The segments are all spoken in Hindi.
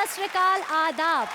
सत श्री अकाल, आदाब।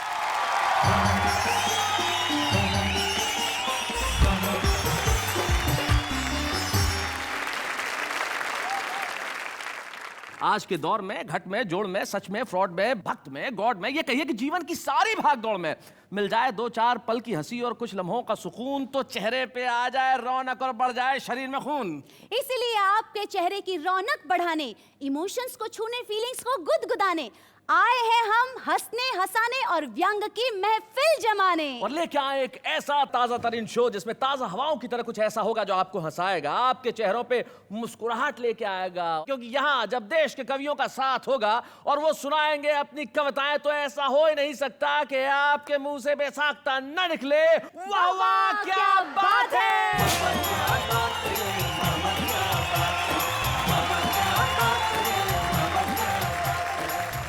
आज के दौर में घट में, जोड़ में, सच में, फ्रॉड में, भक्त में, गॉड में, ये कहिए कि जीवन की सारी भाग दौड़ में मिल जाए दो चार पल की हंसी और कुछ लम्हों का सुकून, तो चेहरे पे आ जाए रौनक और बढ़ जाए शरीर में खून। इसीलिए आपके चेहरे की रौनक बढ़ाने, इमोशंस को छूने, फीलिंग्स को गुदगुदाने आए हैं हम हंसने, हंसाने और व्यंग की महफिल जमाने। और लेके आए एक ऐसा ताजा तरीन शो जिसमें ताजा हवाओं की तरह कुछ ऐसा होगा जो आपको हंसाएगा, आपके चेहरों पे मुस्कुराहट लेके आएगा। क्योंकि यहाँ जब देश के कवियों का साथ होगा और वो सुनाएंगे अपनी कविताएं, तो ऐसा हो ही नहीं सकता कि आपके मुंह से बेसाख्ता न निकले। वाह वाह क्या बात है।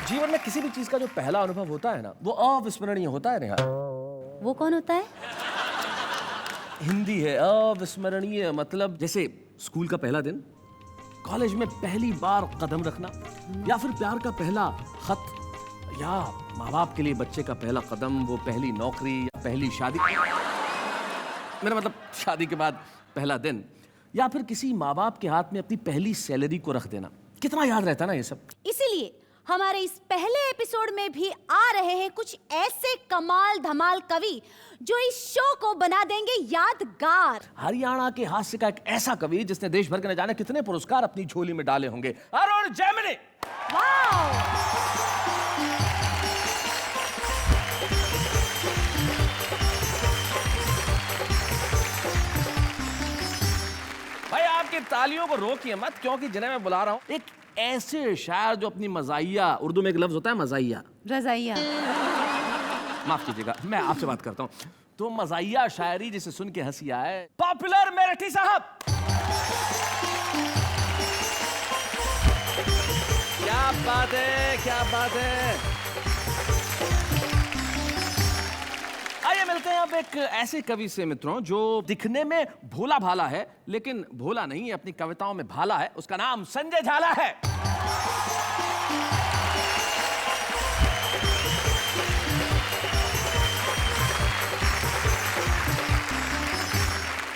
जीवन में किसी भी चीज का जो पहला अनुभव होता है ना, वो अविस्मरणीय होता है। नेहा, वो कौन होता है? हिंदी है अविस्मरणीय, मतलब जैसे स्कूल का पहला दिन, कॉलेज में पहली बार कदम रखना, या फिर प्यार का पहला खत, या माँ बाप के लिए बच्चे का पहला कदम, वो पहली नौकरी या पहली शादी, मेरा मतलब शादी के बाद पहला दिन, या फिर किसी माँ बाप के हाथ में अपनी पहली सैलरी को रख देना। कितना याद रहता है ना ये सब। इसीलिए हमारे इस पहले एपिसोड में भी आ रहे हैं कुछ ऐसे कमाल धमाल कवि जो इस शो को बना देंगे यादगार। हरियाणा के हास्य का एक ऐसा कवि जिसने देश भर के न जाने कितने पुरस्कार अपनी झोली में डाले होंगे, अरुण जैमिनी। वाओ! भाई आपकी तालियों को रोकिए मत, क्योंकि जिन्हें मैं बुला रहा हूं एक ऐसे शायर जो अपनी मजाइया, उर्दू में एक लफ्ज होता है मजाइया, रजाइया, माफ कीजिएगा मैं आपसे बात करता हूं, तो मजाइया शायरी जिसे सुन के हंसी आए, पॉपुलर मेरठी साहब। क्या बात है, क्या बात है। आइए मिलते हैं अब एक ऐसे कवि से मित्रों जो दिखने में भोला भाला है, लेकिन भोला नहीं है, अपनी कविताओं में भाला है। उसका नाम संजय झाला है।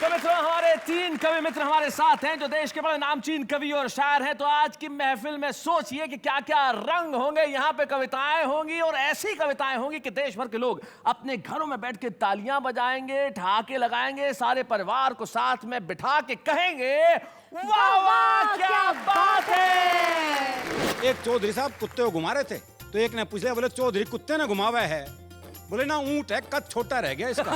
तो मित्रों हमारे तीन कवि मित्र हमारे साथ हैं जो देश के बड़े नामचीन कवि और शायर हैं। तो आज की महफिल में सोचिए कि क्या क्या रंग होंगे। यहाँ पे कविताएं होंगी और ऐसी कविताएं होंगी कि देश भर के लोग अपने घरों में बैठ के तालियां बजाएंगे, ठहाके लगाएंगे, सारे परिवार को साथ में बिठा के कहेंगे वाह वाह क्या बात है। एक चौधरी साहब कुत्ते को घुमा रहे थे, तो एक ने पूछा, बोले चौधरी कुत्ते ने घुमावा है? बोले ना, ऊंट है, कद छोटा रह गया इसका।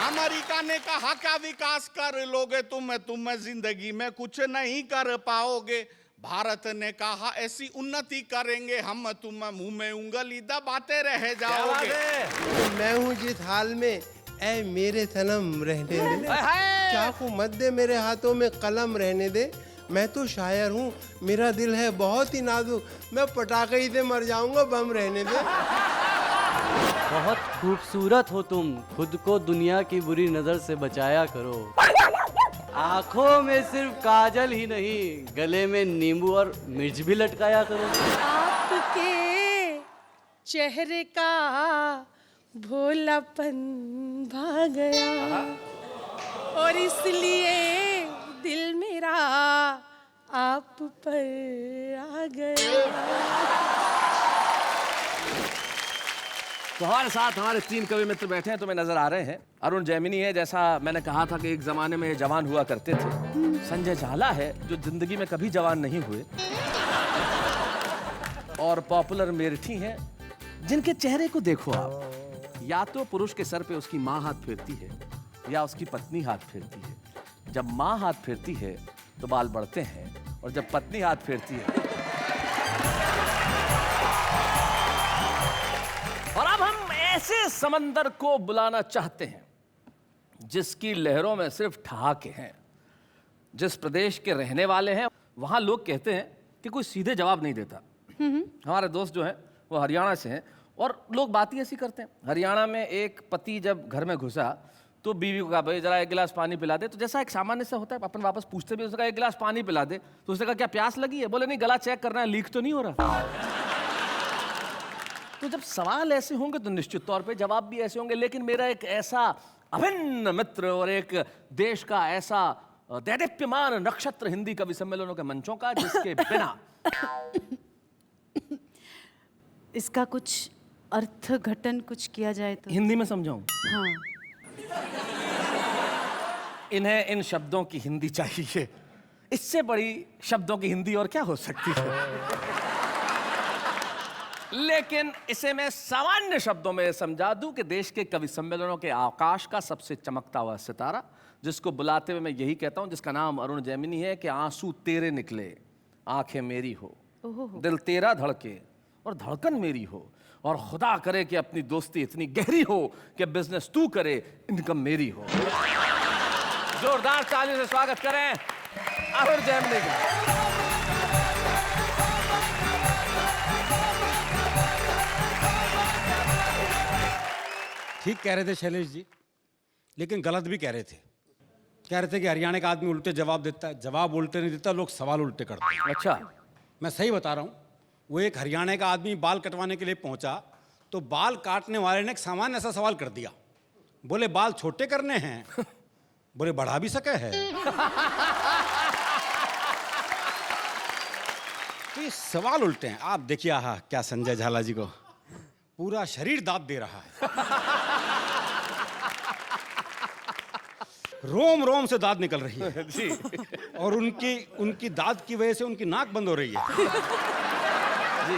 अमेरिका ने कहा क्या विकास कर लोगे तुम जिंदगी में कुछ नहीं कर पाओगे। भारत ने कहा ऐसी उन्नति करेंगे हम, तुम मुंह में उंगली दबाते रह जाओगे। मैं हूँ जिस हाल में, ऐ मेरे सनम रहने दे, चाकू मत दे मेरे हाथों में कलम रहने दे। मैं तो शायर हूँ, मेरा दिल है बहुत ही नाजुक, मैं पटाखे ही से मर जाऊंगा, बम रहने दे। बहुत खूबसूरत हो तुम, खुद को दुनिया की बुरी नजर से बचाया करो। आंखों में सिर्फ काजल ही नहीं, गले में नींबू और मिर्च भी लटकाया करो। आपके चेहरे का भोलापन भा गया और इसलिए दिल मेरा आप पर आ गया। तो हमारे साथ हमारे तीन कवि मित्र बैठे हैं, तुम्हें नजर आ रहे हैं। अरुण जैमिनी है, जैसा मैंने कहा था कि एक जमाने में जवान हुआ करते थे। संजय झाला है जो जिंदगी में कभी जवान नहीं हुए। और पॉपुलर मेरठी हैं जिनके चेहरे को देखो आप, या तो पुरुष के सर पे उसकी माँ हाथ फेरती है या उसकी पत्नी हाथ फेरती है। जब माँ हाथ फेरती है तो बाल बढ़ते हैं, और जब पत्नी हाथ फेरती है। और अब हम ऐसे समंदर को बुलाना चाहते हैं जिसकी लहरों में सिर्फ ठहाके हैं। जिस प्रदेश के रहने वाले हैं वहां लोग कहते हैं कि कोई सीधे जवाब नहीं देता। हमारे दोस्त जो हैं वो हरियाणा से हैं, और लोग बात ही ऐसी करते हैं। हरियाणा में एक पति जब घर में घुसा तो बीवी को कहा, भाई जरा एक गिलास पानी पिला दे। तो जैसा एक सामान्य से होता है, अपन वापस पूछते भी, उसने कहा एक गिलास पानी पिला दे। तो उसने कहा क्या प्यास लगी है? बोले नहीं, गला चेक करना है, लीक तो नहीं हो रहा। तो जब सवाल ऐसे होंगे तो निश्चित तौर पे जवाब भी ऐसे होंगे, लेकिन मेरा एक ऐसा अभिन्न मित्र और एक देश का ऐसा दैदीप्यमान नक्षत्र हिंदी कवि सम्मेलनों के मंचों का, जिसके बिना इसका कुछ अर्थघटन कुछ किया जाए तो। हिंदी में समझाऊं? हाँ। इन्हें इन शब्दों की हिंदी चाहिए, इससे बड़ी शब्दों की हिंदी और क्या हो सकती है। लेकिन इसे मैं सामान्य शब्दों में समझा दूं कि देश के कवि सम्मेलनों के आकाश का सबसे चमकता हुआ सितारा, जिसको बुलाते हुए मैं यही कहता हूं, जिसका नाम अरुण जैमिनी है, कि आंसू तेरे निकले आंखें मेरी हो, दिल तेरा धड़के और धड़कन मेरी हो, और खुदा करे कि अपनी दोस्ती इतनी गहरी हो कि बिजनेस तू करे इनकम मेरी हो। जोरदार ताली से स्वागत करें अरुण जैमिनी का। ठीक कह रहे थे शैलेश जी, लेकिन गलत भी कह रहे थे। कह रहे थे कि हरियाणा का आदमी उल्टे जवाब देता है, जवाब उल्टे नहीं देता, लोग सवाल उल्टे करते हैं। अच्छा, मैं सही बता रहा हूँ। वो एक हरियाणा का आदमी बाल कटवाने के लिए पहुंचा, तो बाल काटने वाले ने एक सामान्य ऐसा सवाल कर दिया। बोले बाल छोटे करने हैं? बोले बढ़ा भी सके है। तो ये सवाल उल्टे हैं। आप देखिए, आहा क्या संजय झाला जी को पूरा शरीर दांत दे रहा है। रोम रोम से दांत निकल रही है जी। और उनकी दांत की वजह से उनकी नाक बंद हो रही है। जी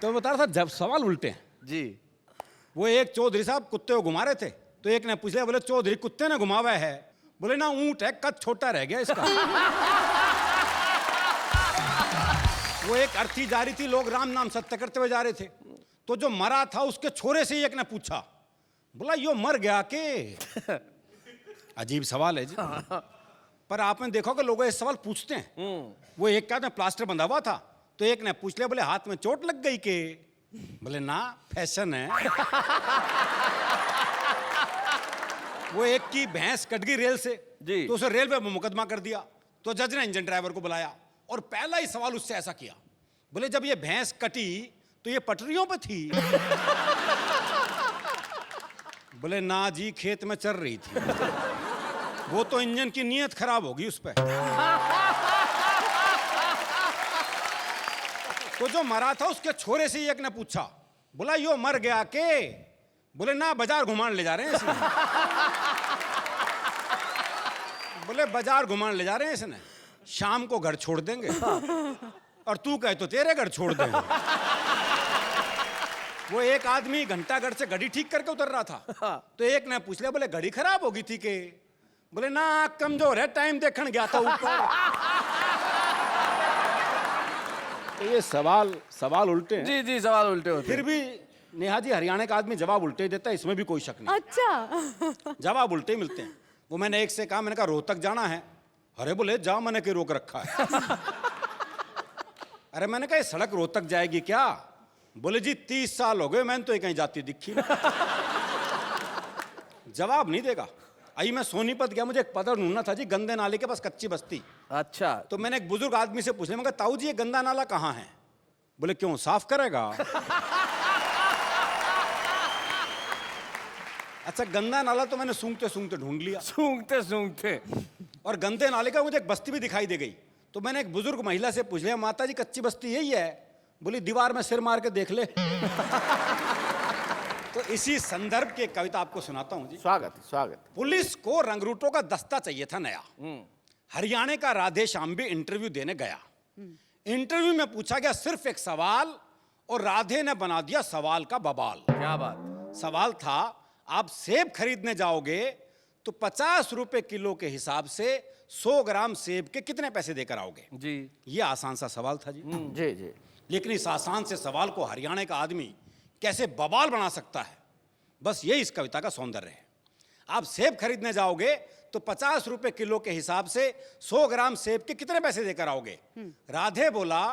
तो बता रहा था, जब सवाल उल्टे हैं। जी। वो एक चौधरी साहब कुत्ते को घुमा रहे थे, तो एक ने पूछ लिया, बोले चौधरी कुत्ते ने घुमावा है? बोले ना, ऊंट है, कद छोटा रह गया इसका। वो एक अर्थी जा रही थी, लोग राम नाम सत्य करते हुए जा रहे थे, तो जो मरा था उसके छोरे से एक ने पूछा, बोला यो मर गया के? अजीब सवाल है जी। पर आपने देखा कि लोग ये सवाल पूछते हैं। वो एक का प्लास्टर बंधा हुआ था, तो एक ने पूछ लिया, बोले हाथ में चोट लग गई के? बोले ना, फैशन है। वो एक की भैंस कट गई रेल से जी। तो उसे रेलवे में मुकदमा कर दिया, तो जज ने इंजन ड्राइवर को बुलाया और पहला ही सवाल उससे ऐसा किया, बोले जब ये भैंस कटी तो ये पटरियों पे थी? बोले ना जी, खेत में चल रही थी। वो तो इंजन की नीयत खराब होगी उस पे। तो जो मरा था उसके छोरे से एक ने पूछा, बोला यो मर गया के? बोले ना, बाजार घुमान ले जा रहे हैं इसने। बोले बाजार घुमान ले जा रहे हैं इसने, शाम को घर छोड़ देंगे। और तू कहे तो तेरे घर छोड़ देंगे। वो एक आदमी घंटाघर से घड़ी ठीक करके उतर रहा था, तो एक ने पूछ लिया, बोले घड़ी खराब होगी थी के? बोले ना, कमजोर है, टाइम देखने गया था ऊपर। तो ये सवाल उल्टे हैं। जी जी, सवाल उल्टे होते फिर भी नेहा जी, हरियाणा का आदमी जवाब उल्टे ही देता है, इसमें भी कोई शक नहीं। अच्छा। जवाब उल्टे ही मिलते हैं। वो मैंने एक से कहा, मैंने कहा रोहतक जाना है? अरे बोले जा, मैंने के रोक रखा है। अरे मैंने कहा ये सड़क रोहतक जाएगी क्या? बोले जी 30 साल हो गए, मैंने तो ये कहीं जाती दिखी नहीं। जवाब नहीं देगा। आई मैं सोनीपत गया, मुझे एक पता ढूंढना था जी, गंदे नाले के पास कच्ची बस्ती। अच्छा, तो मैंने एक बुजुर्ग आदमी से पूछ लिया, मैं कहा ताऊ जी ये गंदा नाला कहाँ है? बोले क्यों, साफ करेगा? अच्छा, गंदा नाला तो मैंने सूंघते सूंघते ढूंढ लिया। सूंघते सूंघते। और गंदे नाले का मुझे एक बस्ती भी दिखाई दे गई, तो मैंने एक बुजुर्ग महिला से पूछ लिया, माता जी कच्ची बस्ती यही है? बोली दीवार में सिर मार के देख ले। तो इसी संदर्भ की एक कविता आपको सुनाता हूं जी। स्वागत। पुलिस को रंगरूटों का दस्ता चाहिए था नया। हरियाणा का राधे श्याम भी इंटरव्यू देने गया। इंटरव्यू में पूछा गया सिर्फ एक सवाल, और राधे ने बना दिया सवाल का बवाल। क्या बात। सवाल था, आप सेब खरीदने जाओगे तो 50 रुपए किलो के हिसाब से 100 ग्राम सेब के कितने पैसे देकर आओगे? जी। ये आसान सा सवाल था जी। जी जी। लेकिन इस आसान से सवाल को हरियाणा का आदमी कैसे बवाल बना सकता है, बस यही इस कविता का सौंदर्य है। आप सेब खरीदने जाओगे तो 50 रुपए किलो के हिसाब से 100 ग्राम सेब के कितने पैसे देकर आओगे? राधे बोला,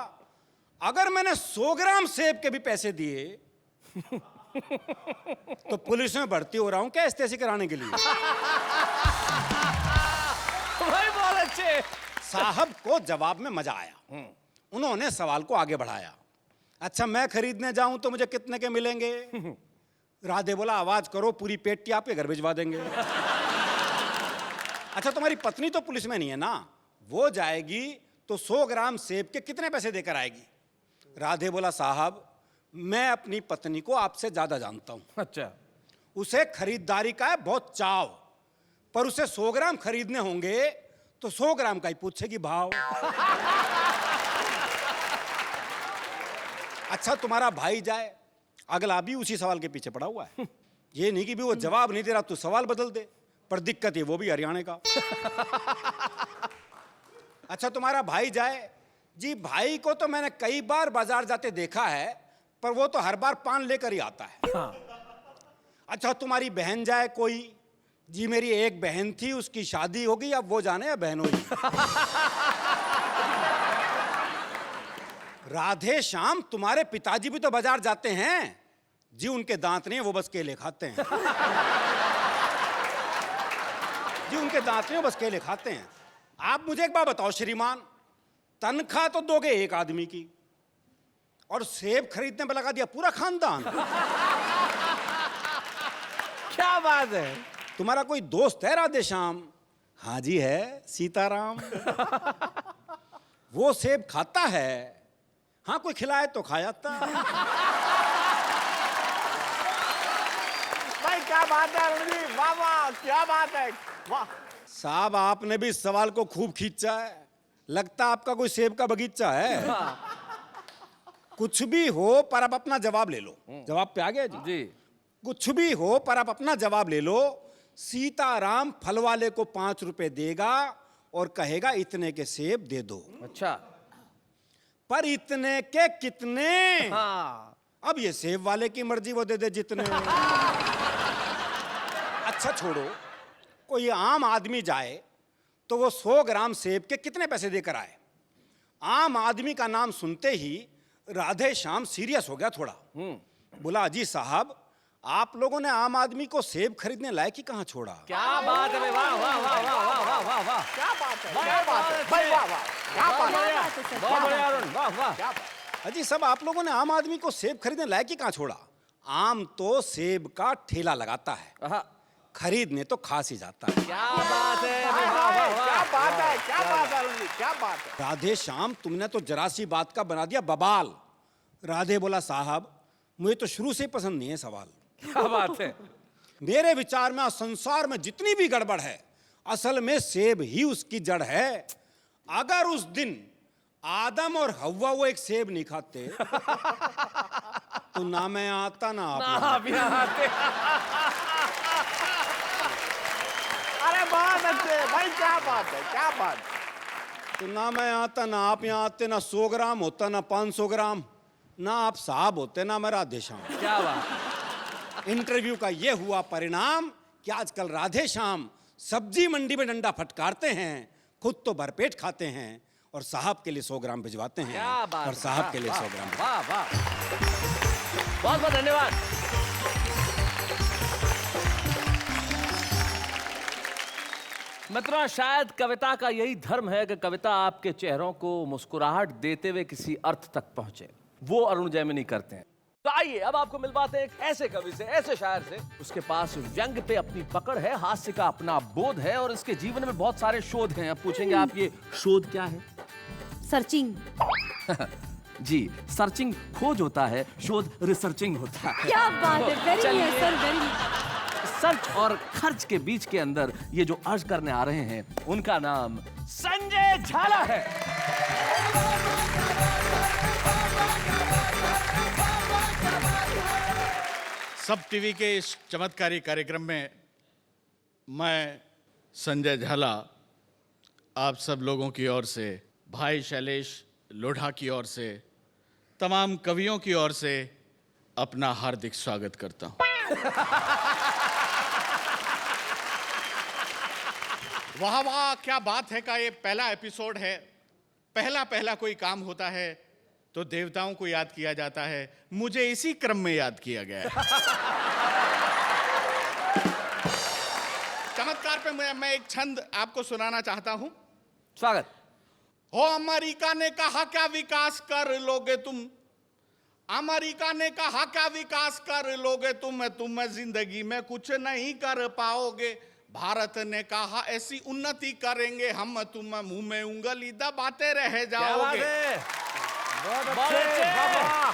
अगर मैंने 100 ग्राम सेब के भी पैसे दिए तो पुलिस में भर्ती हो रहा हूं क्या एसटीसी कराने के लिए? भाई बहुत अच्छे। साहब को जवाब में मजा आया। उन्होंने सवाल को आगे बढ़ाया। अच्छा मैं खरीदने जाऊं तो मुझे कितने के मिलेंगे? राधे बोला आवाज करो, पूरी पेटी आपके घर भिजवा देंगे। अच्छा तुम्हारी पत्नी तो पुलिस में नहीं है ना, वो जाएगी तो 100 ग्राम सेब के कितने पैसे देकर आएगी? राधे बोला साहब मैं अपनी पत्नी को आपसे ज्यादा जानता हूं। अच्छा। उसे खरीदारी का है बहुत चाव, पर उसे 100 ग्राम खरीदने होंगे तो 100 ग्राम का ही पूछेगी भाव। अच्छा तुम्हारा भाई जाए, अगला भी उसी सवाल के पीछे पड़ा हुआ है। ये नहीं कि भी वो जवाब नहीं दे रहा तू सवाल बदल दे, पर दिक्कत है वो भी हरियाणा का। अच्छा तुम्हारा भाई जाए, जी भाई को तो मैंने कई बार बाजार जाते देखा है, पर वो तो हर बार पान लेकर ही आता है। अच्छा तुम्हारी बहन जाए कोई, जी मेरी एक बहन थी उसकी शादी हो गई, अब वो जाने या बहन होगी। राधे श्याम तुम्हारे पिताजी भी तो बाजार जाते हैं, जी उनके दांत नहीं है वो बस केले खाते हैं। जी उनके दांत नहीं है बस केले खाते हैं। आप मुझे एक बात बताओ श्रीमान, तनख्वाह तो दोगे एक आदमी की और सेब खरीदने में लगा दिया पूरा खानदान। क्या बात है? तुम्हारा कोई दोस्त है राधे श्याम? हाँ जी है, सीताराम। वो सेब खाता है, हाँ कोई खिलाए तो खा जाता। भाई क्या बात है अरुण जी, वाह वाह क्या बात है, वाह। साहब आपने भी इस सवाल को खूब खींचा है, लगता आपका कोई सेब का बगीचा है। कुछ भी हो पर आप अपना जवाब ले लो। जवाब पे आ गया जी? जी। कुछ भी हो पर आप अपना जवाब ले लो। सीताराम फल वाले को 5 रुपए देगा और कहेगा इतने के सेब दे दो। अच्छा। पर इतने के कितने? हाँ। अब ये सेब वाले की मर्जी, वो दे दे जितने। अच्छा छोड़ो, कोई आम आदमी जाए तो वो 100 ग्राम सेब के कितने पैसे देकर आए? आम आदमी का नाम सुनते ही राधे श्याम सीरियस हो गया थोड़ा। बोला अजी साहब आप लोगों ने आम आदमी को सेब खरीदने लायक ही कहां छोड़ा? क्या बात है भाई, वाह वाह वाह वाह वाह वाह वाह वाह। क्या बात है, क्या बात है भाई, वाह वाह क्या बात है, बहुत बढ़िया अरुण, वाह वाह। क्या बात है। अजी सब आप लोगों ने आम आदमी को सेब खरीदने लायक ही कहां छोड़ा? आम तो सेब का ठेला लगाता है, आहा, खरीदने तो खास ही जाता है। क्या बात है, हाय, वाह वाह हाय, वाह। क्या बात है, क्या बात है अरुण जी, क्या बात है। राधे श्याम तुमने तो जरा सी बात का बना दिया बवाल। राधे बोला साहब मुझे तो शुरू से पसंद नहीं है सवाल। क्या बात है? मेरे विचार में संसार में जितनी भी गड़बड़ है असल में सेब ही उसकी जड़ है। अगर उस दिन आदम और हव्वा वो एक सेब नहीं खाते तो ना मैं आता ना आप। आप यहाँ आते। अरे बहुत अच्छे भाई, क्या बात है, क्या बात है। तो ना मैं आता ना आप यहाँ आते, ना 100 ग्राम होता ना 500 ग्राम, ना आप साहब होते ना मैं राधे श्याम। क्या बात। इंटरव्यू का ये हुआ परिणाम कि आजकल राधे श्याम सब्जी मंडी में डंडा फटकारते हैं, खुद तो भरपेट खाते हैं और साहब के लिए 100 ग्राम भिजवाते हैं। क्या बात और है, साहब वाह, के लिए वाह, 100 ग्राम। वाह वाह, बहुत बहुत धन्यवाद। मित्रों शायद कविता का यही धर्म है कि कविता आपके चेहरों को मुस्कुराहट देते हुए किसी अर्थ तक पहुंचे, वो अरुण जैमिनी करते हैं। तो आइए अब आपको मिलवाते हैं एक ऐसे कवि से, ऐसे शायर से, उसके पास व्यंग पे अपनी पकड़ है, हास्य का अपना बोध है और इसके जीवन में बहुत सारे शोध हैं। अब पूछेंगे आप ये शोध क्या है? सर्चिंग। जी, सर्चिंग खोज होता है, शोध रिसर्चिंग होता है। क्या बात है, वेरी चलिए। Nice sir, very. सर्च और खर्च के बीच के अंदर ये जो अर्ज करने आ रहे हैं उनका नाम संजय झाला है। सब टीवी के इस चमत्कारी कार्यक्रम में मैं संजय झाला आप सब लोगों की ओर से, भाई शैलेश लोढ़ा की ओर से, तमाम कवियों की ओर से अपना हार्दिक स्वागत करता हूं। वाह वाह क्या बात है का ये पहला एपिसोड है। पहला कोई काम होता है तो देवताओं को याद किया जाता है, मुझे इसी क्रम में याद किया गया है। चमत्कार पे मैं एक छंद आपको सुनाना चाहता हूं। स्वागत। हो अमेरिका ने कहा क्या विकास कर लोगे तुम, अमेरिका ने कहा क्या विकास कर लोगे तुम जिंदगी में कुछ नहीं कर पाओगे। भारत ने कहा ऐसी उन्नति करेंगे हम, तुम मुंह में उंगली दबाते रह क्या बात जाओगे। है? बहुत अच्छे, वाह।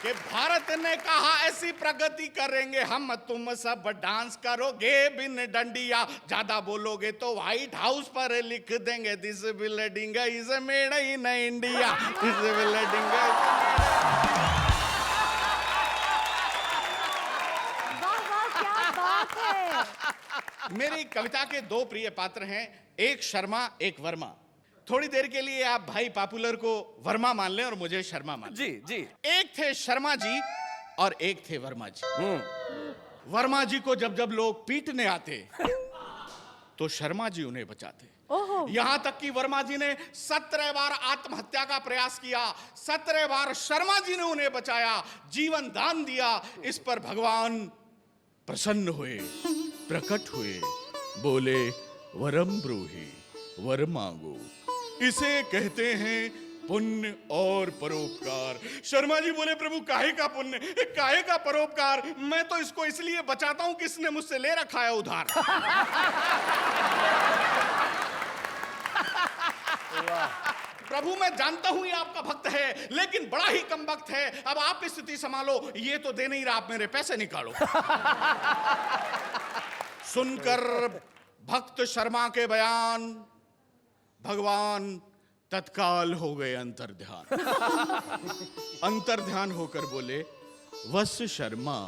कि भारत ने कहा ऐसी प्रगति करेंगे हम, तुम सब डांस करोगे बिन डंडिया, ज्यादा बोलोगे तो व्हाइट हाउस पर लिख देंगे this building is made in India, this building. वाह वाह, क्या बात है। मेरी कविता के दो प्रिय पात्र हैं, एक शर्मा एक वर्मा। थोड़ी देर के लिए आप भाई पॉपुलर को वर्मा मान लें और मुझे शर्मा मान लें। जी जी। एक थे शर्मा जी और एक थे वर्मा जी। वर्मा जी को जब जब लोग पीटने आते तो शर्मा जी उन्हें बचाते। यहां तक कि वर्मा जी ने 17 बार आत्महत्या का प्रयास किया, 17 बार शर्मा जी ने उन्हें बचाया, जीवन दान दिया। इस पर भगवान प्रसन्न हुए, प्रकट हुए, बोले वरम ब्रूहि, वर मांगो। इसे कहते हैं पुण्य और परोपकार। शर्मा जी बोले प्रभु काहे का पुण्य, काहे का परोपकार, मैं तो इसको इसलिए बचाता हूं कि इसने मुझसे ले रखा है उधार। प्रभु मैं जानता हूं ये आपका भक्त है, लेकिन बड़ा ही कम वक्त है, अब आप स्थिति संभालो, ये तो दे नहीं रहा, आप मेरे पैसे निकालो। सुनकर भक्त शर्मा के बयान भगवान तत्काल हो गए अंतर्ध्यान। अंतर्ध्यान होकर बोले वत्स शर्मा,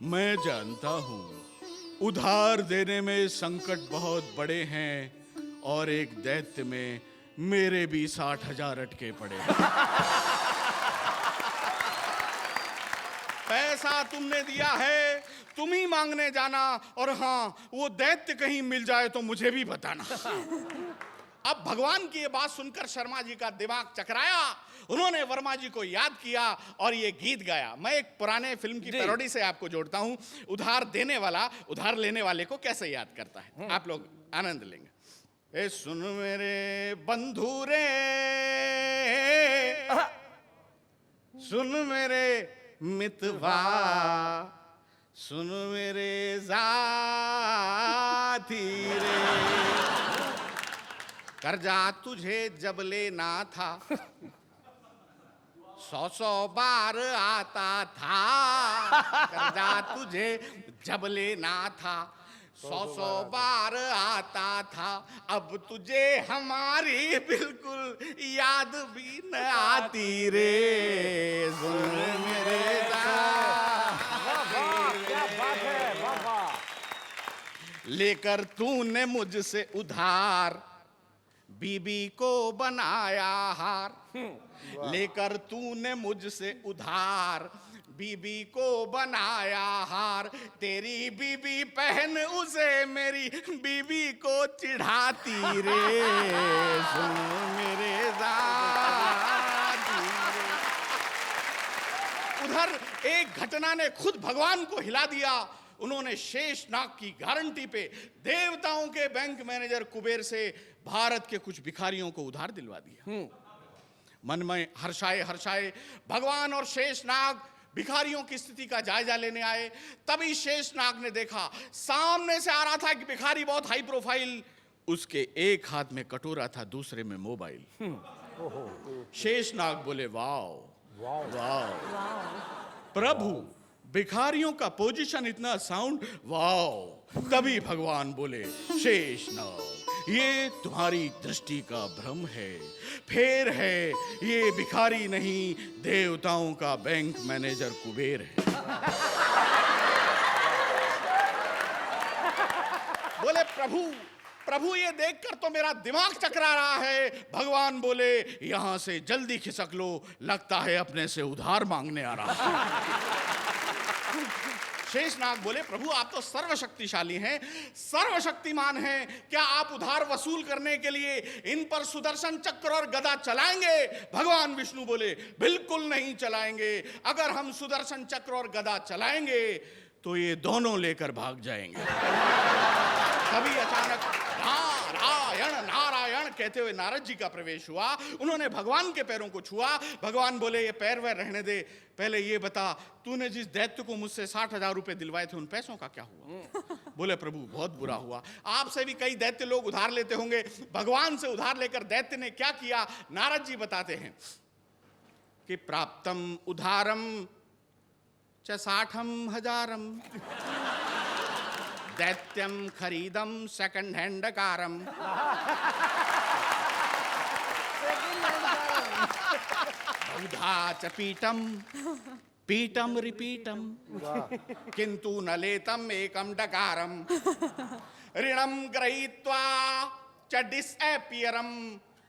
मैं जानता हूं उधार देने में संकट बहुत बड़े हैं और एक दैत्य में मेरे भी 60,000 अटके पड़े हैं। पैसा तुमने दिया है, तुम ही मांगने जाना, और हाँ वो दैत्य कहीं मिल जाए तो मुझे भी बताना। अब भगवान की ये बात सुनकर शर्मा जी का दिमाग चकराया, उन्होंने वर्मा जी को याद किया और ये गीत गाया। मैं एक पुराने फिल्म की पैरोडी से आपको जोड़ता हूं, उधार देने वाला उधार लेने वाले को कैसे याद करता है, आप लोग आनंद लेंगे। ए सुन मेरे बंधु रे, सुन मेरे मितवा, सुन मेरे साथी रे, कर्जा तुझे जब लेना था 100 बार आता था, कर्जा तुझे जब लेना था 100 बार आता था, अब तुझे हमारी बिल्कुल याद भी न आती रे, सुन मेरे क्या बात है, वाह वाह। लेकर तूने मुझसे उधार बीबी को बनाया हार, लेकर तूने मुझसे उधार बीबी को बनाया हार, तेरी बीबी पहन उसे मेरी बीबी को चिढ़ाती रे, सुन मेरे साथी रे। उधर एक घटना ने खुद भगवान को हिला दिया। उन्होंने शेषनाग की गारंटी पे देवताओं के बैंक मैनेजर कुबेर से भारत के कुछ भिखारियों को उधार दिलवा दिया। मन में हर्षाए हर्षाए भगवान और शेषनाग भिखारियों की स्थिति का जायजा लेने आए। तभी शेषनाग ने देखा सामने से आ रहा था कि भिखारी बहुत हाई प्रोफाइल, उसके एक हाथ में कटोरा था, दूसरे में मोबाइल। शेषनाग बोले वाह वाह प्रभु, भिखारियों का पोजीशन इतना साउंड, वाह। तभी भगवान बोले शेषनाग, ये तुम्हारी दृष्टि का भ्रम है, फेर है, ये भिखारी नहीं देवताओं का बैंक मैनेजर कुबेर है। बोले प्रभु, प्रभु ये देखकर तो मेरा दिमाग चकरा रहा है। भगवान बोले यहां से जल्दी खिसक लो, लगता है अपने से उधार मांगने आ रहा है। शेषनाग बोले प्रभु आप तो सर्वशक्तिशाली हैं, सर्वशक्तिमान हैं, क्या आप उधार वसूल करने के लिए इन पर सुदर्शन चक्र और गदा चलाएंगे? भगवान विष्णु बोले बिल्कुल नहीं चलाएंगे, अगर हम सुदर्शन चक्र और गदा चलाएंगे तो ये दोनों लेकर भाग जाएंगे। तभी अचानक नारायण नारायण कहते हुए नारद जी का प्रवेश हुआ। उन्होंने भगवान के पैरों को छुआ। भगवान बोले ये पैर वैर रहने दे, पहले ये बता तूने जिस दैत्य को मुझसे 60,000 रुपए दिलवाए थे उन पैसों का क्या हुआ? बोले प्रभु बहुत बुरा हुआ। आपसे भी कई दैत्य लोग उधार लेते होंगे, भगवान से उधार लेकर दैत्य ने क्या किया? नारद जी बताते हैं कि प्राप्तम उधारम च 60,000 दैत्यम खरीदम सेकंड हैंड कारम। उधा च पीटम पीटम रिपीटम किंतु न लेतम एकम डकारम। ऋणम गृहीत्वा च डिसएपियरम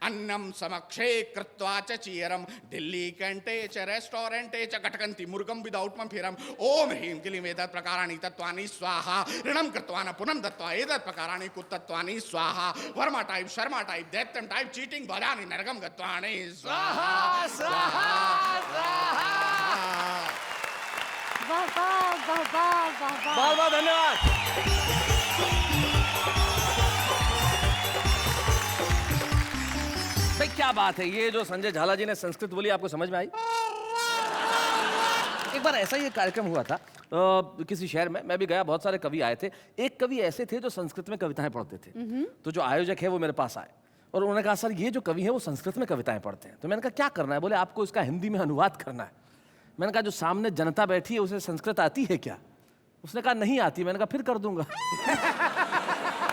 अन्नम समक्षे कृत्वा च चीयरम। दिल्ली कैंटे च रेस्टोरेंटे च कटकंती मुर्गम विदाउट फिरम। ओम ह्रीं क्लीं एतत् प्रकाराणि तत्त्वानि स्वाहा। ऋणम कृत्वा न पुनम दत्त्वा एतत् प्रकाराणि कुतत्वानि स्वाहा। वर्मा टाइप शर्मा टाइप दैत्यम टाइप चीटिंग भजानि नरकम गत्वानि स्वाहा स्वाहा स्वाहा। वाह वाह वाह वाह वाह वाह। बहुत बहुत धन्यवाद। भाई क्या बात है, ये जो संजय झाला जी ने संस्कृत बोली आपको समझ में आई? एक बार ऐसा ही एक कार्यक्रम हुआ था किसी शहर में, मैं भी गया, बहुत सारे कवि आए थे। एक कवि ऐसे थे जो संस्कृत में कविताएं पढ़ते थे। तो जो आयोजक है वो मेरे पास आए और उन्होंने कहा सर ये जो कवि है वो संस्कृत में कविताएं पढ़ते हैं। तो मैंने कहा क्या करना है? बोले आपको इसका हिंदी में अनुवाद करना है। मैंने कहा जो सामने जनता बैठी है उसे संस्कृत आती है क्या? उसने कहा नहीं आती। मैंने कहा फिर कर दूंगा।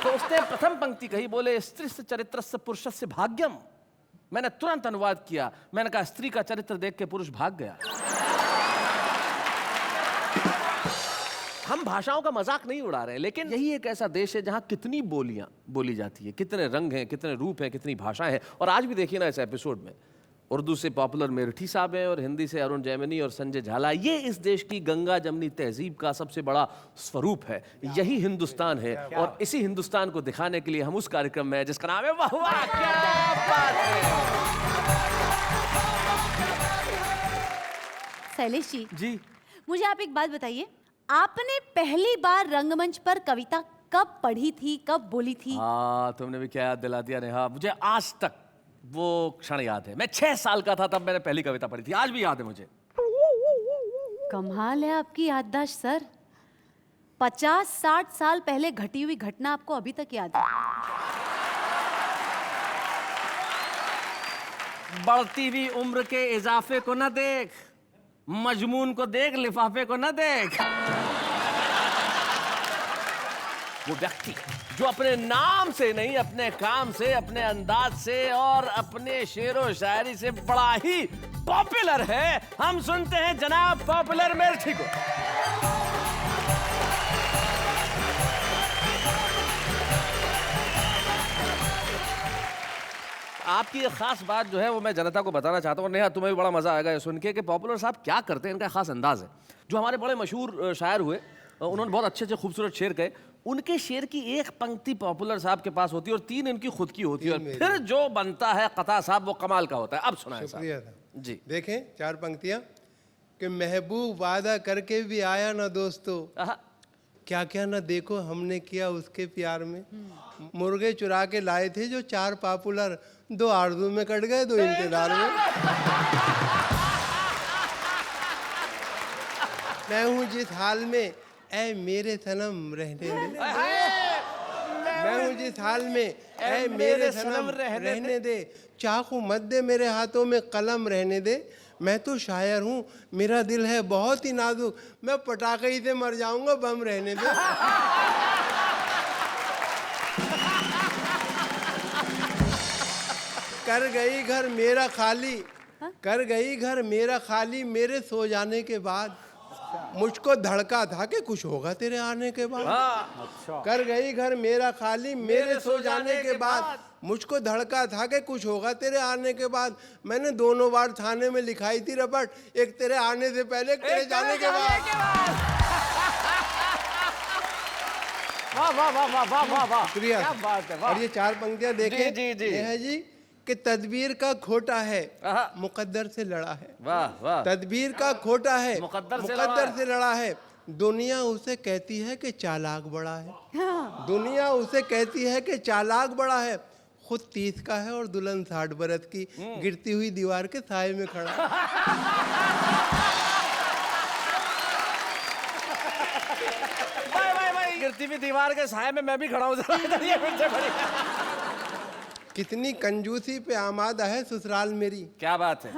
तो उसने प्रथम पंक्ति कही, बोले स्त्रीस्य चरित्रस्य पुरुषस्य भाग्यम। मैंने तुरंत अनुवाद किया। मैंने कहा स्त्री का चरित्र देख के पुरुष भाग गया। हम भाषाओं का मजाक नहीं उड़ा रहे, लेकिन यही एक ऐसा देश है जहां कितनी बोलियां बोली जाती है, कितने रंग हैं, कितने रूप हैं, कितनी भाषाएं हैं। और आज भी देखिए ना इस एपिसोड में उर्दू से पॉपुलर मेरठी साहब हैं और हिंदी से अरुण जैमिनी और संजय झाला। ये इस देश की गंगा जमनी तहजीब का सबसे बड़ा स्वरूप है। यही हिंदुस्तान है और इसी हिंदुस्तान को दिखाने के लिए हम उस कार्यक्रम में जिसका नाम है वाह वाह क्या बात है। शैलेश जी, जी मुझे आप एक बात बताइए, आपने पहली बार रंगमंच पर कविता कब पढ़ी थी, कब बोली थी? हाँ तुमने भी क्या याद दिला दिया नेहा। मुझे आज तक वो क्षण याद है। मैं 6 साल का था तब मैंने पहली कविता पढ़ी थी, आज भी याद है मुझे। कमाल है आपकी याददाश्त सर। 50-60 साल पहले घटी हुई घटना आपको अभी तक याद है। बढ़ती हुई उम्र के इजाफे को न देख, मजमून को देख, लिफाफे को न देख। वो व्यक्ति जो अपने नाम से नहीं, अपने काम से, अपने अंदाज से और अपने शेरो शायरी से बड़ा ही पॉपुलर है। हम सुनते हैं जनाब पॉपुलर मेरठी को। आपकी एक खास बात जो है वो मैं जनता को बताना चाहता हूँ। नेहा तुम्हें भी बड़ा मजा आएगा ये सुन के कि पॉपुलर साहब क्या करते हैं, इनका खास अंदाज है। जो हमारे बड़े मशहूर शायर हुए, उन्होंने बहुत अच्छे अच्छे खूबसूरत शेर कहे। उनके शेर की एक पंक्ति पॉपुलर साहब के पास होती है और 3 इनकी खुद की होती है, और फिर जो बनता है कथा साहब वो कमाल का होता है। अब सुनाएं शुक्रिया साहब जी। देखें 4 पंक्तियां कि महबूब वादा करके भी आया ना दोस्तों, क्या क्या ना देखो हमने किया उसके प्यार में। मुर्गे चुरा के लाए थे जो 4 पॉपुलर, 2 आरज़ू में कट गए, 2 इंतजार में। मैं हूँ जिस हाल में ऐ मेरे सनम रहने दे। मैं हूँ जिस हाल में ऐ मेरे सनम रहने दे। चाकू मत दे मेरे हाथों में कलम रहने दे। मैं तो शायर हूँ, मेरा दिल है बहुत ही नाजुक, मैं पटाखे ही से मर जाऊंगा, बम रहने दे। कर गई घर मेरा खाली, कर गई घर मेरा खाली मेरे सो जाने के बाद। मुझको धड़का था कि कुछ होगा तेरे आने के बाद। कर गई घर मेरा खाली मेरे सो जाने के बाद। मुझको धड़का था कि कुछ होगा तेरे आने के बाद। मैंने 2 बार थाने में लिखाई थी रपट, एक तेरे आने से पहले, एक तेरे जाने के बाद। वाह वाह वाह वाह वाह वाह वाह, शुक्रिया। क्या बात है। और ये 4 पंक्तियां देखें। जी जी ये है जी कि तदबीर का खोटा है, आहा। मुकद्दर से लड़ा है। वाह वाह। तदबीर का खोटा है, मुकद्दर से लड़ा है। दुनिया उसे कहती है कि चालाक बड़ा है। दुनिया उसे कहती है कि चालाक बड़ा है। खुद 30 का है और दुल्हन 60 बरस की, गिरती हुई दीवार के साए में खड़ा है। भाई गिरती हुई दीवार के साए में मैं भी खड़ा हूँ जरा इधर ये पीछे खड़ी। कितनी कंजूसी पे आमादा है ससुराल मेरी, क्या बात है।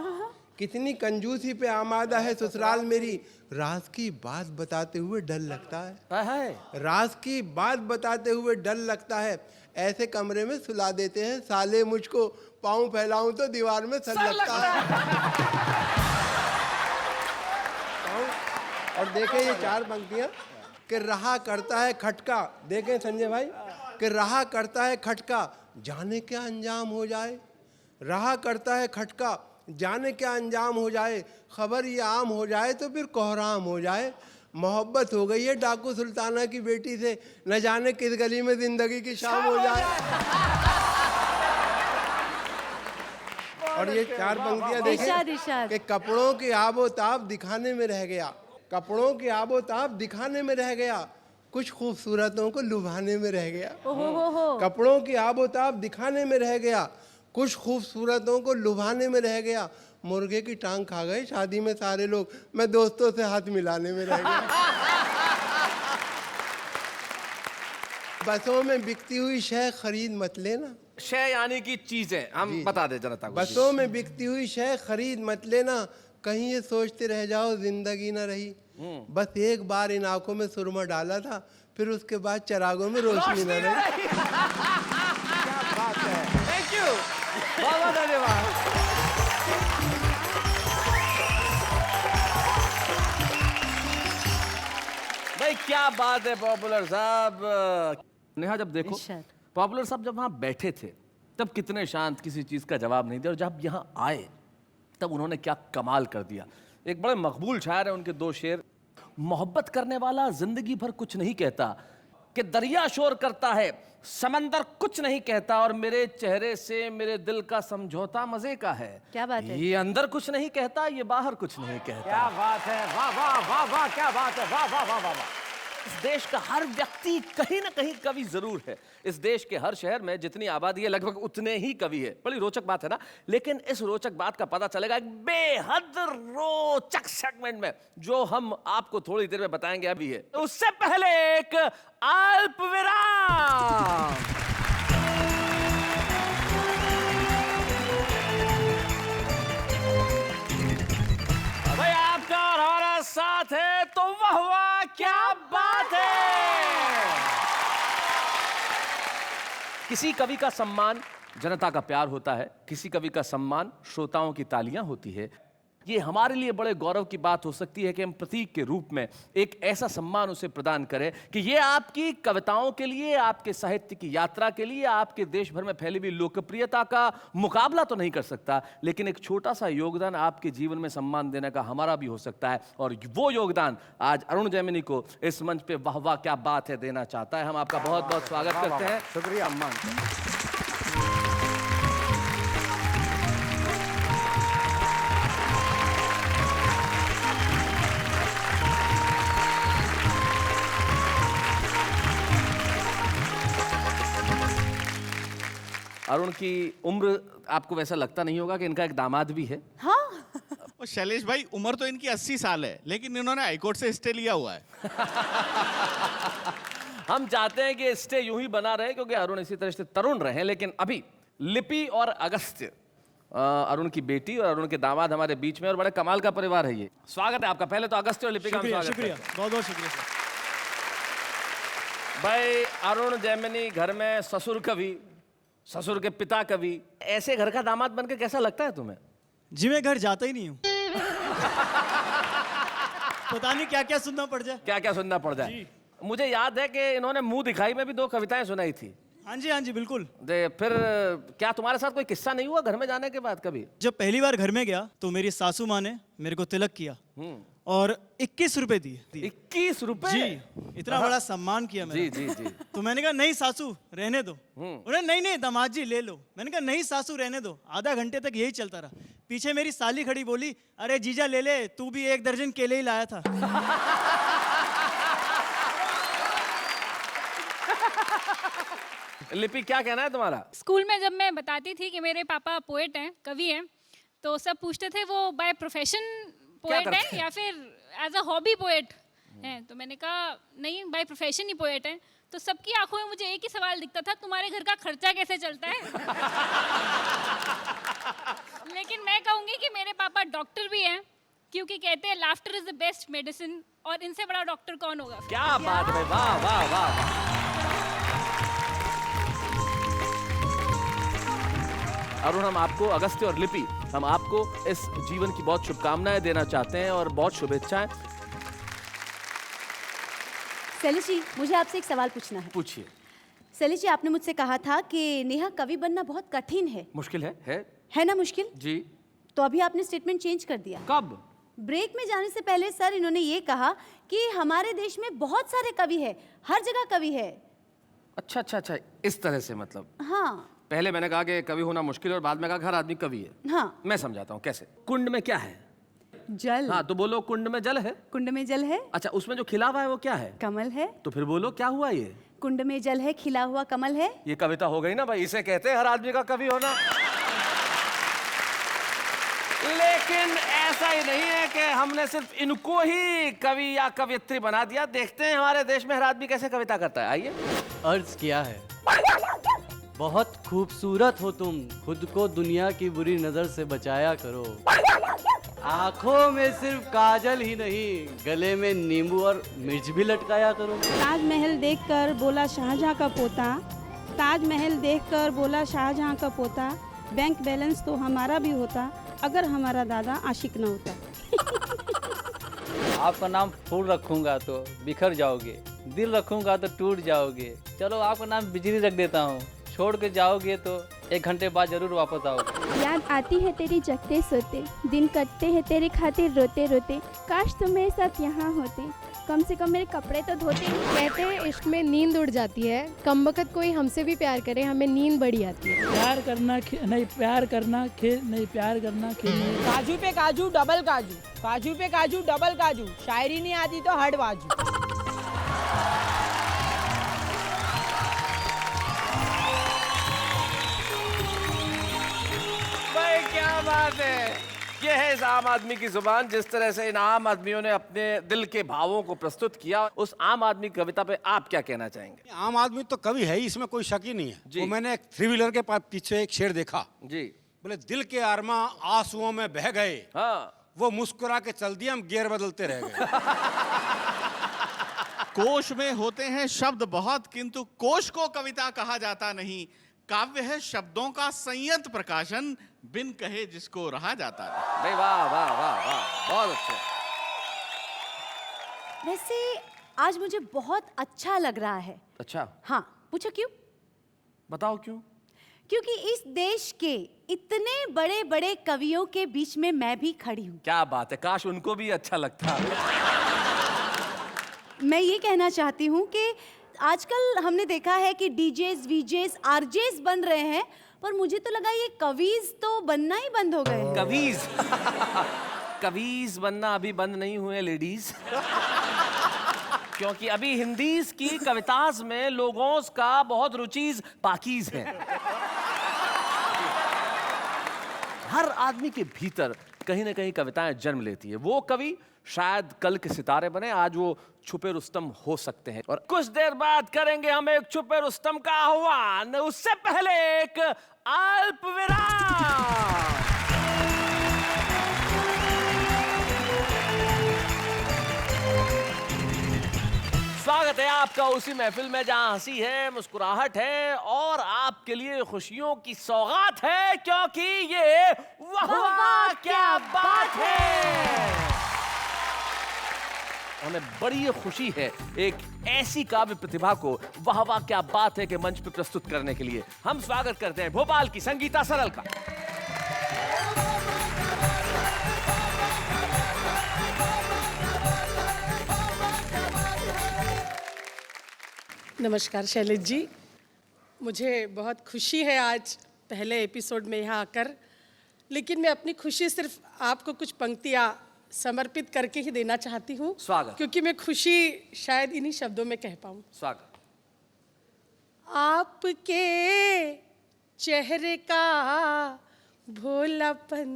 कितनी कंजूसी पे आमादा है ससुराल मेरी, राज की बात बताते हुए डर लगता है। हाय राज की बात बताते हुए डर लगता है, ऐसे कमरे में सुला देते हैं साले मुझको, पाँव फैलाऊं तो दीवार में सर लगता है। और देखें ये 4 पंक्तियां कि रहा करता है खटका, देखें संजय भाई, कि रहा करता है खटका जाने क्या अंजाम हो जाए, रहा करता है खटका जाने क्या अंजाम हो जाए, खबर ये आम हो जाए तो फिर कोहराम हो जाए, मोहब्बत हो गई है डाकू सुल्ताना की बेटी से, न जाने किस गली में जिंदगी की शाम हो जाए। और ये 4 पंक्तियां इरशाद, देखें इरशाद। कि कपड़ों की आबोताब दिखाने में रह गया, कपड़ों की आबोताब दिखाने में रह गया, कुछ खूबसूरतों को लुभाने में रह गया। ओहो। कपड़ों की आबोताब दिखाने में रह गया, कुछ खूबसूरतों को लुभाने में रह गया, मुर्गे की टांग खा गए शादी में सारे लोग, मैं दोस्तों से हाथ मिलाने में रह गया। बसों में बिकती हुई शय खरीद मत लेना, शय यानी कि चीजें, हम बता दे जनता को। बसों में बिकती हुई शय खरीद मत लेना, कहीं ये सोचते रह जाओ जिंदगी न रही, बस एक बार इन आंखों में सुरमा डाला था, फिर उसके बाद चरागों में रोशनी न रही। क्या बात है। थैंक यू, बहुत बहुत धन्यवाद। भाई क्या बात है पॉपुलर साहब। नेहा जब देखो, इरशाद। पॉपुलर साहब जब वहां बैठे थे तब कितने शांत, किसी चीज का जवाब नहीं दिया, और जब यहाँ आए तब उन्होंने क्या कमाल कर दिया। एक बड़े मकबूल शायर है, उनके 2 शेर। मोहब्बत करने वाला जिंदगी भर कुछ नहीं कहता, कि दरिया शोर करता है समंदर कुछ नहीं कहता, और मेरे चेहरे से मेरे दिल का समझौता मजे का है। क्या बात है। ये अंदर कुछ नहीं कहता, ये बाहर कुछ नहीं कहता। क्या बात है, वाह वाह वाह वाह, क्या बात है, वाह वाह वाह वाह वाह। इस देश का हर व्यक्ति कहीं ना कहीं कवि जरूर है। इस देश के हर शहर में जितनी आबादी है लगभग उतने ही कवि है। बड़ी रोचक बात है ना। लेकिन इस रोचक बात का पता चलेगा एक बेहद रोचक सेगमेंट में, जो हम आपको थोड़ी देर में बताएंगे अभी है। उससे पहले एक अल्प विराम। भाई आपका और हमारा साथ है तो वाह वाह, क्या बात है। किसी कवि का सम्मान जनता का प्यार होता है, किसी कवि का सम्मान श्रोताओं की तालियां होती है। ये हमारे लिए बड़े गौरव की बात हो सकती है कि हम प्रतीक के रूप में एक ऐसा सम्मान उसे प्रदान करें कि ये आपकी कविताओं के लिए, आपके साहित्य की यात्रा के लिए, आपके देश भर में फैली हुई लोकप्रियता का मुकाबला तो नहीं कर सकता, लेकिन एक छोटा सा योगदान आपके जीवन में सम्मान देने का हमारा भी हो सकता है। और वो योगदान आज अरुण जैमिनी को इस मंच पे वाह वाह क्या बात है देना चाहता है। हम आपका बहुत बहुत स्वागत करते हैं। शुक्रिया। सम्मान। अरुण की उम्र आपको वैसा लगता नहीं होगा कि इनका एक दामाद भी है। हाँ। और शैलेश भाई, उम्र तो इनकी 80 साल है, लेकिन इन्होंने हाईकोर्ट से स्टे लिया हुआ है। हम चाहते हैं कि स्टे यूं ही बना रहे, क्योंकि अरुण इसी तरह से तरुण रहे। लेकिन अभी लिपि और अगस्त्य, अरुण की बेटी और अरुण के दामाद हमारे बीच में, और बड़े कमाल का परिवार है ये। स्वागत है आपका। पहले तो अगस्त्य और लिपि का हम स्वागत शुक्रिया, करते हैं। बहुत बहुत शुक्रिया सर। भाई अरुण जैमिनी घर में ससुर कवि, ससुर के पिता कवि, ऐसे घर का दामाद बनकर कैसा लगता है तुम्हें? जी मैं घर जाता ही नहीं हूँ। पता नहीं क्या क्या सुनना पड़ जाए। क्या क्या सुनना पड़ जाए। मुझे याद है कि इन्होंने मुंह दिखाई में भी 2 कविताएं सुनाई थी। हाँ जी बिल्कुल। फिर क्या तुम्हारे साथ कोई किस्सा नहीं हुआ घर में जाने के बाद कभी? जब पहली बार घर में गया तो मेरी सासू माँ ने मेरे को तिलक किया और 21 रुपए दिए। 21 रुपए? जी, इतना बड़ा सम्मान किया मेरा। जी जी जी। तो मैंने कहा नहीं सासू रहने दो। उन्होंने नहीं दामाद जी ले लो। मैंने कहा नहीं सासू रहने दो। आधा घंटे तक यही चलता रहा। पीछे मेरी साली खड़ी, बोली अरे जीजा ले ले, तू भी 1 दर्जन केले ही लाया था। लिपि क्या कहना है तुम्हारा? स्कूल में जब मैं बताती थी कि मेरे पापा पोएट हैं, कवि हैं, तो सब पूछते थे वो बाय प्रोफेशन पोएट करते हैं या फिर एज अ हॉबी पोएट हैं। तो मैंने कहा नहीं, बाय प्रोफेशन ही पोएट हैं। तो सबकी आंखों में मुझे एक ही सवाल दिखता था, तुम्हारे घर का खर्चा कैसे चलता है? लेकिन मैं कहूँगी कि मेरे पापा डॉक्टर भी हैं, क्योंकि कहते हैं laughter is the best medicine, और इनसे बड़ा डॉक्टर कौन होगा? क्या बात है, वाह वाह वाह। अरुण, हम आपको, अगस्त्य और लिपि, हम आपको इस जीवन की बहुत शुभकामनाएं देना चाहते हैं और बहुत शुभेच्छाएं। शैलेश जी, मुझे आपसे एक सवाल पूछना है। पूछिए। शैलेश जी, आपने मुझसे कहा था कि नेहा कवि बनना बहुत कठिन मुश्किल है है ना मुश्किल? जी। तो अभी आपने स्टेटमेंट चेंज कर दिया। कब? ब्रेक में जाने से पहले सर इन्होंने ये कहा कि हमारे देश में बहुत सारे कवि है, हर जगह कवि है। अच्छा अच्छा अच्छा, इस तरह से मतलब। हाँ पहले मैंने कहा कि कवि होना मुश्किल है और बाद में कहा हर आदमी कवि है। हाँ। मैं समझाता हूँ कैसे। कुंड में क्या है? जल। हाँ, तो बोलो कुंड में जल है। कुंड में जल है। अच्छा, उसमें जो खिला हुआ है वो क्या है? कमल है। तो फिर बोलो क्या हुआ ये? कुंड में जल है, खिला हुआ कमल है। ये कविता हो गई ना भाई, इसे कहते हैं हर आदमी का कवि होना। लेकिन ऐसा ही नहीं है कि हमने सिर्फ इनको ही कवि या कवियत्री बना दिया। देखते हैं हमारे देश में हर आदमी कैसे कविता करता है। आइए। अर्ज किया है, बहुत खूबसूरत हो तुम, खुद को दुनिया की बुरी नजर से बचाया करो। आंखों में सिर्फ काजल ही नहीं, गले में नींबू और मिर्च भी लटकाया करो। ताजमहल देखकर बोला शाहजहां का पोता, ताजमहल देखकर बोला शाहजहां का पोता, बैंक बैलेंस तो हमारा भी होता अगर हमारा दादा आशिक न होता। आपका नाम फूल रखूंगा तो बिखर जाओगे, दिल रखूंगा तो टूट जाओगे। चलो आपका नाम बिजली रख देता हूँ, छोड़ के जाओगे तो 1 घंटे बाद जरूर वापस आओगे। याद आती है तेरी जगते सोते, दिन कटते हैं तेरे खातिर रोते रोते, काश तुम मेरे साथ यहाँ होते, कम से कम मेरे कपड़े तो धोते। कहते हैं इश्क में नींद उड़ जाती है, कमबख्त कोई हमसे भी प्यार करे हमें नींद बड़ी आती है। प्यार करना नहीं, प्यार करना खेल नहीं, प्यार करना खेल नहीं। काजू पे काजू डबल काजू, काजू पे काजू डबल काजू, शायरी नहीं आती तो हट बाजू। भाई क्या बात है। ये है इस आम आदमी की जुबान। जिस तरह से इन आम आदमियों ने अपने दिल के भावों को प्रस्तुत किया, उस आम आदमी की कविता पे आप क्या कहना चाहेंगे? आम आदमी तो कवि है ही, इसमें कोई शक ही नहीं है। वो मैंने एक 3 व्हीलर के पीछे एक शेर देखा जी। बोले दिल के आरमा आंसुओं में बह गए, हाँ। वो मुस्कुरा के चल दिए, हम गियर बदलते रह गए। कोश में होते हैं शब्द बहुत, किंतु कोश को कविता कहा जाता नहीं। काव्य है शब्दों का संयत प्रकाशन, बिन कहे जिसको रहा जाता है। नहीं, वाह वाह वाह वाह, बहुत अच्छा। वैसे आज मुझे बहुत अच्छा लग रहा है। अच्छा? हाँ, पूछो क्यों? बताओ क्यों? क्योंकि इस देश के इतने बड़े बड़े कवियों के बीच में मैं भी खड़ी हूँ। क्या बात है, काश उनको भी अच्छा लगता। मैं ये कहना चाहती हूँ कि आजकल हमने देखा है कि डीजेस, वीजेस, आरजेस बन रहे हैं, पर मुझे तो लगा ये कवीज तो बनना ही बंद हो गए हैं। कवीज? कवीज बनना अभी बंद नहीं हुए लेडीज। क्योंकि अभी हिंदीज की कविताज में लोगों का बहुत रुचीज पाकीज है। हर आदमी के भीतर कहीं ना कहीं कविताएं जन्म लेती है। वो कवि शायद कल के सितारे बने, आज वो छुपे रुस्तम हो सकते हैं। और कुछ देर बाद करेंगे हम एक छुपे रुस्तम का आह्वान, उससे पहले एक अल्प विराम। स्वागत है आपका उसी महफिल में जहां हंसी है, मुस्कुराहट है और आपके लिए खुशियों की सौगात है, क्योंकि ये वाह वाह क्या बात है। हमें बड़ी खुशी है एक ऐसी काव्य प्रतिभा को वाह वाह क्या बात है के मंच पे प्रस्तुत करने के लिए। हम स्वागत करते हैं भोपाल की संगीता सरल का। नमस्कार शैलेश जी, मुझे बहुत खुशी है आज पहले एपिसोड में यहाँ आकर, लेकिन मैं अपनी खुशी सिर्फ आपको कुछ पंक्तियाँ समर्पित करके ही देना चाहती हूँ। स्वागत। क्योंकि मैं खुशी शायद इन्हीं शब्दों में कह पाऊँ। स्वागत। आपके चेहरे का भोलापन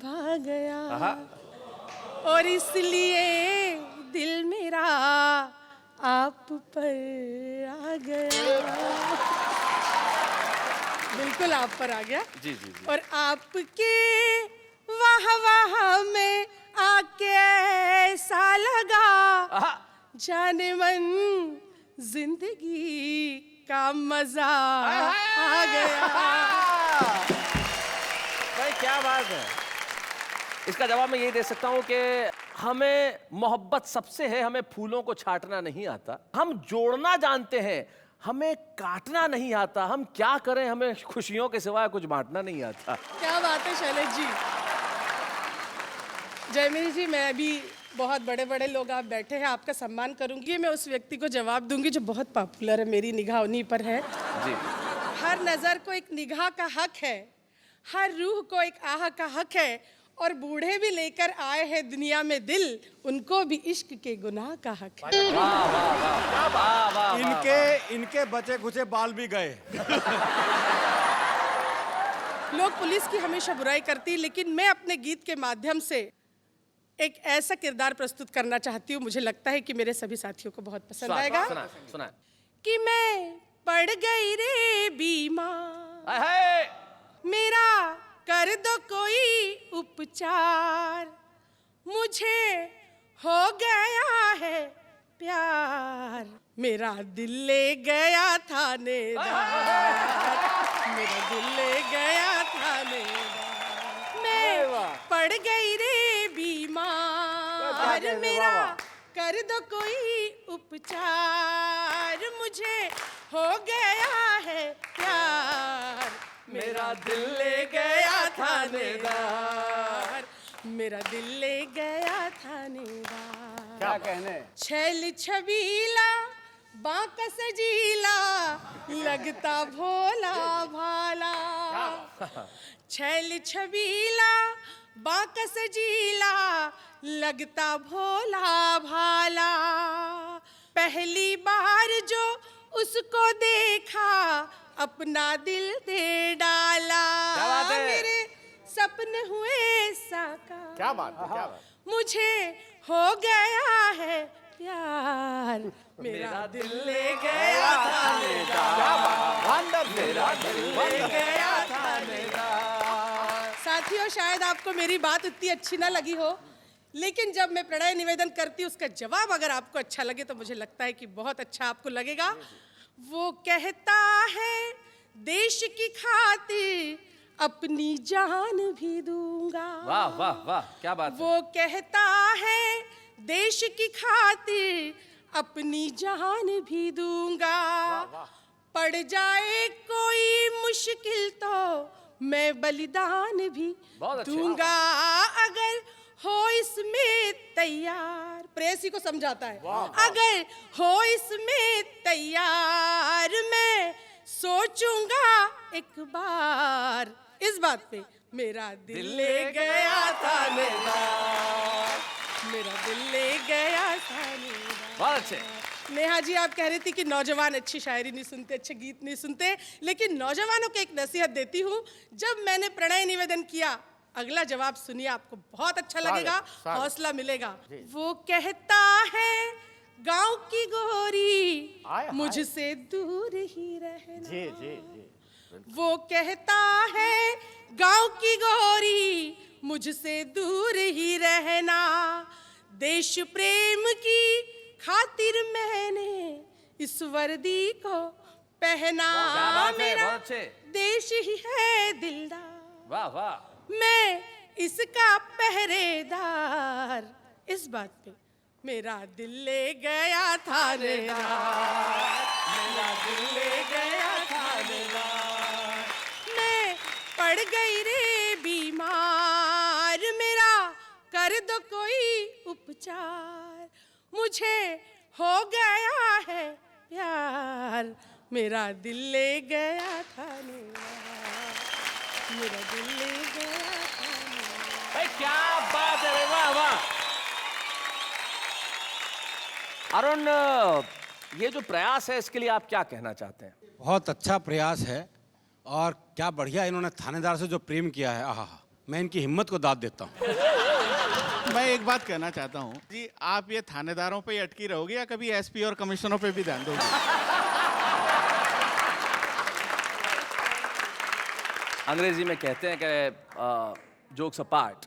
भा गया और इसलिए दिल मेरा आप पर आ गया। बिल्कुल आप पर आ गया। जी जी जी। और आपके वाह वाह में आके ऐसा लगा जाने मन जिंदगी का मजा आ गया। भाई क्या बात है। इसका जवाब मैं यही दे सकता हूँ कि हमें मोहब्बत सबसे है, हमें फूलों को छांटना नहीं आता, हम जोड़ना जानते हैं, हमें काटना नहीं आता। हम क्या करें, हमें खुशियों के सिवाय कुछ बांटना नहीं आता। क्या बात है शैलेश जी। जयमिनी जी, मैं अभी बहुत बड़े बड़े लोग आप बैठे हैं, आपका सम्मान करूंगी। मैं उस व्यक्ति को जवाब दूंगी जो बहुत पॉपुलर है, मेरी निगाह उन्हीं पर है। जी। हर नजर को एक निगाह का हक है, हर रूह को एक आह का हक है, और बूढ़े भी लेकर आए हैं दुनिया में दिल, उनको भी इश्क के गुनाह का हक है। वाह वाह वाह। इनके बचे खुचे बाल भी गए। लोग पुलिस की हमेशा बुराई करती, लेकिन मैं अपने गीत के माध्यम से एक ऐसा किरदार प्रस्तुत करना चाहती हूँ, मुझे लगता है कि मेरे सभी साथियों को बहुत पसंद आएगा। सुना। कि मैं पड़ गई रे बीमार, मेरा कर दो कोई उपचार, मुझे हो गया है प्यार, मेरा दिल ले गया थानेदार, मेरा दिल ले गया थानेदार। मैं पड़ गई रे बीमार, मेरा कर दो कोई उपचार, मुझे हो गया है प्यार, मेरा दिल ले गया थानेदार, मेरा दिल ले गया थानेदार। क्या कहने। छैल छबीला बांका सजीला, लगता भोला भाला, छैल छबीला बांका सजीला, लगता भोला भाला, पहली बार जो उसको देखा अपना दिल दे डाला, मेरे सपने हुए साकार, क्या बात है, क्या बात। मुझे हो गया है प्यार, मेरा दिल ले गया थानेदार, मेरा दिल ले गया थानेदार। साथियों, शायद आपको मेरी बात उतनी अच्छी ना लगी हो, लेकिन जब मैं प्रणय निवेदन करती हूँ उसका जवाब अगर आपको अच्छा लगे तो मुझे लगता है कि बहुत अच्छा आपको लगेगा। वो कहता है देश की खातिर अपनी जान भी दूंगा। वाह वाह वाह, क्या बात है। वो कहता है देश की खातिर अपनी जान भी दूंगा, पड़ जाए कोई मुश्किल तो मैं बलिदान भी दूंगा, अगर हो इसमें तैयार। प्रेसी को समझाता है, अगर हो इसमें तैयार, मैं सोचूंगा एक बार इस बात पे, मेरा दिल ले गया थानेदार, मेरा दिल ले गया थानेदार। बहुत अच्छे। नेहा जी, आप कह रही थी कि नौजवान अच्छी शायरी नहीं सुनते, अच्छे गीत नहीं सुनते, लेकिन नौजवानों को एक नसीहत देती हूँ। जब मैंने प्रणय निवेदन किया, अगला जवाब सुनिए, आपको बहुत अच्छा लगेगा, हौसला मिलेगा। वो कहता है गांव की गोरी मुझसे दूर ही रहना, जी जी जी। वो कहता है गांव की गोरी मुझसे दूर ही रहना, देश प्रेम की खातिर मैंने इस वर्दी को पहना, मेरा देश ही है दिलदार। वाह वाह। मैं इसका पहरेदार, इस बात पे मेरा दिल ले गया थानेदार, मेरा दिल ले गया थानेदार। मैं पड़ गई रे बीमार, मेरा कर दो कोई उपचार, मुझे हो गया है प्यार, मेरा दिल ले गया थानेदार, मेरा दिल ले गया थानेदार। भाई क्या बात है, वाह वाह। अरुण, ये जो प्रयास है इसके लिए आप क्या कहना चाहते हैं? बहुत अच्छा प्रयास है और क्या बढ़िया इन्होंने थानेदार से जो प्रेम किया है, आहा, मैं इनकी हिम्मत को दाद देता हूँ। मैं एक बात कहना चाहता हूँ जी, आप ये थानेदारों पे ही अटकी रहोगी या कभी एसपी और कमिश्नरों पे भी ध्यान दोगे? अंग्रेजी में कहते हैं कि जोक्स अपार्ट,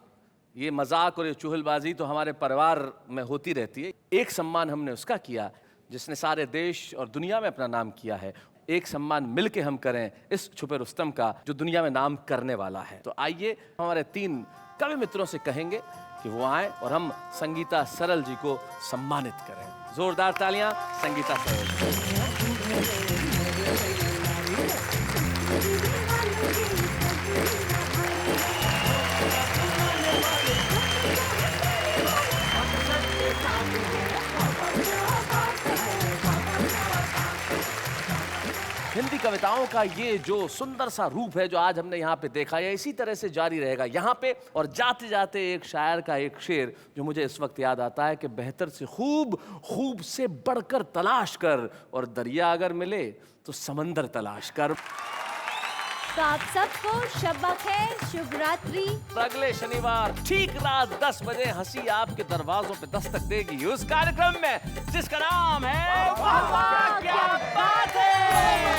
ये मजाक और ये चुहलबाजी तो हमारे परिवार में होती रहती है। एक सम्मान हमने उसका किया जिसने सारे देश और दुनिया में अपना नाम किया है। एक सम्मान मिलके हम करें इस छुपे रुस्तम का जो दुनिया में नाम करने वाला है। तो आइए हमारे 3 कवि मित्रों से कहेंगे कि वो आए और हम संगीता सरल जी को सम्मानित करें। जोरदार तालियां संगीता सरल। हिंदी कविताओं का ये जो सुंदर सा रूप है जो आज हमने यहाँ पे देखा है, इसी तरह से जारी रहेगा यहाँ पे। और जाते जाते एक शायर का एक शेर जो मुझे इस वक्त याद आता है कि बेहतर से खूब, खूब से बढ़कर तलाश कर, और दरिया अगर मिले तो समंदर तलाश कर। तो आप सबको शब बखैर, शुभ रात्रि। अगले शनिवार ठीक रात 10 बजे हंसी आपके दरवाजों पे दस्तक देगी उस कार्यक्रम में जिसका नाम है वाह वाह क्या बात है।